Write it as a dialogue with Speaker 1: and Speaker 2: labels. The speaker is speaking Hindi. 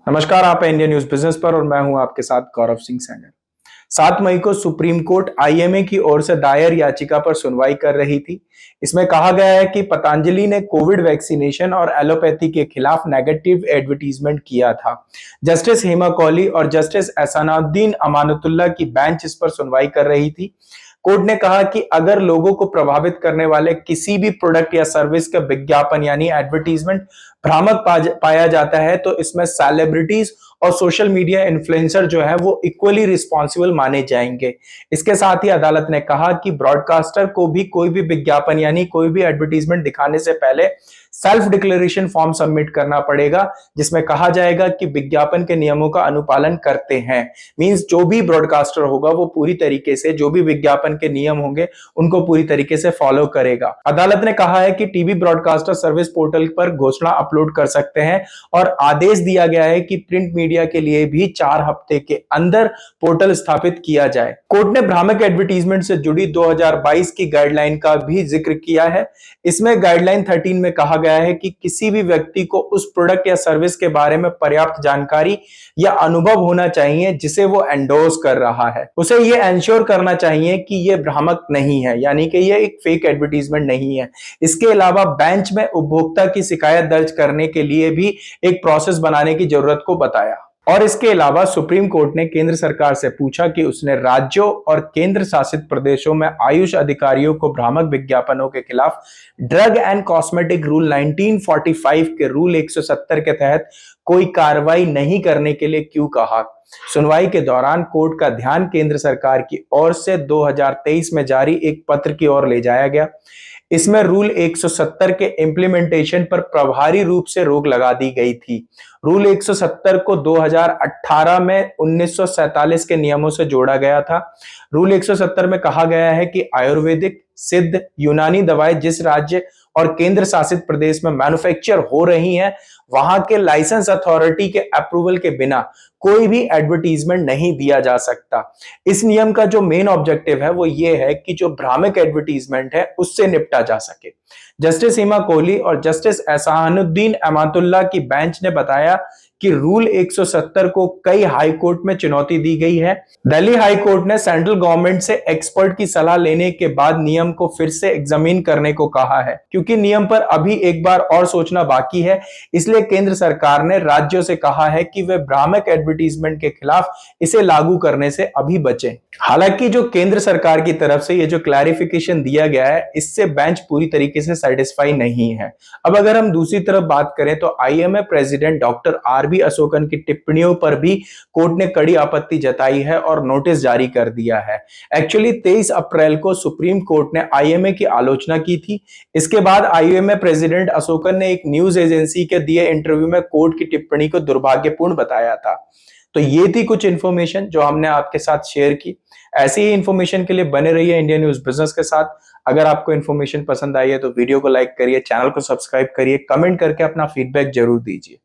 Speaker 1: नमस्कार, आप हैं इंडियन न्यूज बिजनेस पर और मैं हूं आपके साथ गौरव सिंह सैनी। 7 मई को सुप्रीम कोर्ट आईएमए की ओर से दायर याचिका पर सुनवाई कर रही थी। इसमें कहा गया है कि पतंजलि ने कोविड वैक्सीनेशन और एलोपैथी के खिलाफ नेगेटिव एडवर्टीजमेंट किया था। जस्टिस हेमा कौली और जस्टिस एहसानुद्दीन अमानतुल्लाह की बेंच इस पर सुनवाई कर रही थी। कोर्ट ने कहा कि अगर लोगों को प्रभावित करने वाले किसी भी प्रोडक्ट या सर्विस का विज्ञापन यानी एडवर्टीजमेंट भ्रामक पाया जाता है तो इसमें सेलिब्रिटीज और सोशल मीडिया इन्फ्लुएंसर जो है वो इक्वली रिस्पॉन्सिबल माने जाएंगे। इसके साथ ही अदालत ने कहा कि ब्रॉडकास्टर को भी कोई भी विज्ञापन यानी कोई भी एडवर्टीजमेंट दिखाने से पहले सेल्फ डिक्लेरेशन फॉर्म सबमिट करना पड़ेगा, जिसमें कहा जाएगा कि विज्ञापन के नियमों का अनुपालन करते हैं। मींस जो भी ब्रॉडकास्टर होगा वो पूरी तरीके से जो भी विज्ञापन के नियम होंगे उनको पूरी तरीके से फॉलो करेगा। अदालत ने कहा है कि टीवी ब्रॉडकास्टर सर्विस पोर्टल पर घोषणा अपलोड कर सकते हैं और आदेश दिया गया है कि प्रिंट मीडिया के लिए भी 4 हफ्ते के अंदर पोर्टल स्थापित किया जाए। कोर्ट ने भ्रामक एडवर्टीजमेंट से जुड़ी 2022 की गाइडलाइन का भी जिक्र किया है। इसमें गाइडलाइन 13 में कहा गया है कि किसी भी व्यक्ति को उस प्रोडक्ट या सर्विस के बारे में पर्याप्त जानकारी या अनुभव होना चाहिए जिसे वो एंडोर्स कर रहा है। उसे ये एंश्योर करना चाहिए कि ये भ्रामक नहीं है, यानी कि ये एक फेक एडवर्टीजमेंट नहीं है। इसके अलावा बेंच में उपभोक्ता की शिकायत दर्ज करने के लिए भी एक प्रोसेस बनाने की जरूरत को बताया। और इसके अलावा सुप्रीम कोर्ट ने केंद्र सरकार से पूछा कि उसने राज्यों और केंद्र शासित प्रदेशों में आयुष अधिकारियों को भ्रामक विज्ञापनों के खिलाफ ड्रग एंड कॉस्मेटिक रूल 1945 के रूल 170 के तहत कोई कार्रवाई नहीं करने के लिए क्यों कहा। सुनवाई के दौरान कोर्ट का ध्यान केंद्र सरकार की ओर से 2023 में जारी एक पत्र की ओर ले जाया गया। इसमें रूल 170 के इम्प्लीमेंटेशन पर प्रभावी रूप से रोक लगा दी गई थी। रूल 170 को 2018 में 1947 के नियमों से जोड़ा गया था। रूल 170 में कहा गया है कि आयुर्वेदिक, सिद्ध, यूनानी दवाएं जिस राज्य और केंद्र शासित प्रदेश में मैन्युफैक्चर हो रही हैं, वहां के लाइसेंस अथॉरिटी के अप्रूवल के बिना कोई भी एडवर्टीजमेंट नहीं दिया जा सकता। इस नियम का जो मेन ऑब्जेक्टिव है वो ये है कि जो भ्रामक एडवर्टीजमेंट है उससे निपटा जा सके। जस्टिस हेमा कोहली और जस्टिस एहसानुद्दीन अमानतुल्लाह की बेंच ने बताया कि रूल 170 को कई हाई कोर्ट में चुनौती दी गई है। दिल्ली हाई कोर्ट ने सेंट्रल गवर्नमेंट से एक्सपर्ट की सलाह लेने के बाद नियम को फिर से एग्जामिन करने को कहा है। क्योंकि नियम पर अभी एक बार और सोचना बाकी है, इसलिए केंद्र सरकार ने राज्यों से कहा है कि वे भ्रामक एडवर्टीजमेंट के खिलाफ इसे लागू करने से अभी बचें। हालांकि जो केंद्र सरकार की तरफ से ये जो क्लैरिफिकेशन दिया गया है, इससे बेंच पूरी तरीके से सेटिस्फाई नहीं है। अब अगर हम दूसरी तरफ बात करें तो IMA president doctor RB Ashokan की टिप्पणियों पर भी कोर्ट ने कड़ी आपत्ति जताई है और नोटिस जारी कर दिया है। एक्चुअली 23 अप्रैल को सुप्रीम कोर्ट ने आईएमए की आलोचना की थी। इसके बाद आईएमए प्रेसिडेंट अशोकन ने एक न्यूज एजेंसी के दिए इंटरव्यू में कोर्ट की टिप्पणी को दुर्भाग्यपूर्ण बताया था। तो ये थी कुछ इन्फॉर्मेशन जो हमने आपके साथ शेयर की। ऐसी ही इन्फॉर्मेशन के लिए बने रहिए इंडियन न्यूज बिजनेस के साथ। अगर आपको इन्फॉर्मेशन पसंद आई है तो वीडियो को लाइक करिए, चैनल को सब्सक्राइब करिए, कमेंट करके अपना फीडबैक जरूर दीजिए।